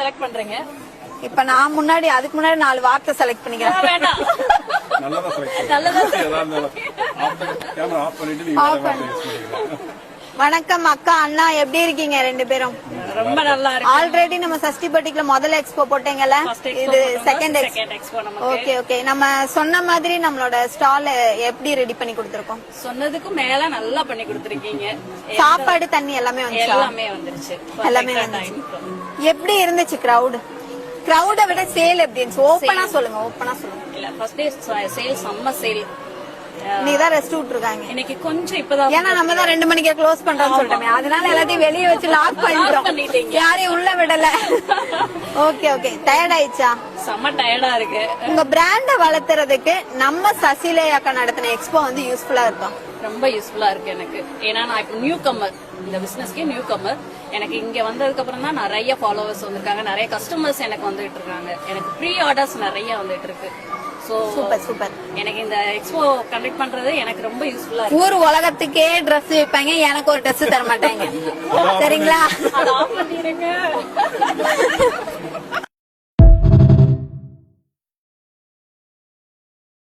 Select பண்றீங்க? இப்ப நான் அதுக்கு முன்னாடி 4 வார்த்தை செலக்ட் பண்ணிக்கிறேன். வேண்டாம். நல்லதா செலக்ட் நல்லதா கேமரா ஆஃப் பண்ணிட்டு நீங்க வேற வார்த்தை யூஸ் பண்ணிக்கலாம். வணக்கம் அக்கா அண்ணா, எப்படி இருக்கீங்க 2 பேரும்? ரொம்ப நல்லா இருக்கு. ஆல்ரெடி நம்ம சஷ்டிபட்டிக்குள்ள முதல்ல எக்ஸ்போ போட்டீங்கல்ல, இது செகண்ட் எக்ஸ்போ நமக்கு. Okay okay. நம்ம சொன்ன மாதிரி நம்மளோட ஸ்டால் எப்படி ரெடி பண்ணி கொடுத்திருக்கோம்? சொன்னதுக்கு மேல நல்லா பண்ணி கொடுத்திருக்கீங்க. சாப்பாடு தண்ணி எல்லாமே வந்துச்சா? எல்லாமே வந்துருச்சு. எல்லாமே வந்துச்சு. எப்படி இருந்துச்சு கிரவுட விட சேல் எப்படி இருந்துச்சு? ஓபனா சொல்லுங்க, ஓபனா சொல்லுங்க. இல்ல ஃபர்ஸ்ட் டே சேல் செம்ம சேல். நீதான் ரெஸ்ட் விட்டுருக்காங்க இன்னைக்கு கொஞ்சம் இப்பதான், ஏன்னா நம்ம தான் 2 மணிக்கு க்ளோஸ் பண்றோம்னு சொல்லிட்டோமே, அதனால எல்லாத்தையும் வெளியே வச்சு லாக் பண்ணிட்டோம், யாரையும் உள்ள விடல. Okay okay. டயர்ட் ஆயிடுச்சா? செம்ம டயர்டா இருக்கு. உங்க பிராண்ட வளர்த்துறதுக்கு நம்ம சசிலே அக்கா நடத்தின எக்ஸ்போ வந்து யூஸ்ஃபுல்லா இருக்கும். ரொம்ப யூஸ்ஃபுல்லா இருக்கு எனக்கு. ஏன்னா நான் இப்ப நியூ கம்மர், இந்த பிசினஸ்க்கே நியூ கம்மர். எனக்கு இங்க வந்ததுக்கு அப்புறம் தான் நிறைய ஃபாலோவர்ஸ் வந்திருக்காங்க, நிறைய கஸ்டமர்ஸ் எனக்கு வந்துட்டு இருக்காங்க, எனக்கு ப்ரீ ஆர்டர்ஸ் நிறைய வந்துட்டு இருக்கு. Super super. எனக்கு இந்த எக்ஸ்போ கண்டக்ட் பண்றது எனக்கு ரொம்ப யூஸ்ஃபுல்லா இருக்கு. ஊர் உலகத்துக்கே ட்ரெஸ் வைப்பாங்க, எனக்கு ஒரு ட்ரெஸ் தர மாட்டாங்க. சரிங்களா? அதை ஆஃப் பண்ணிருங்க.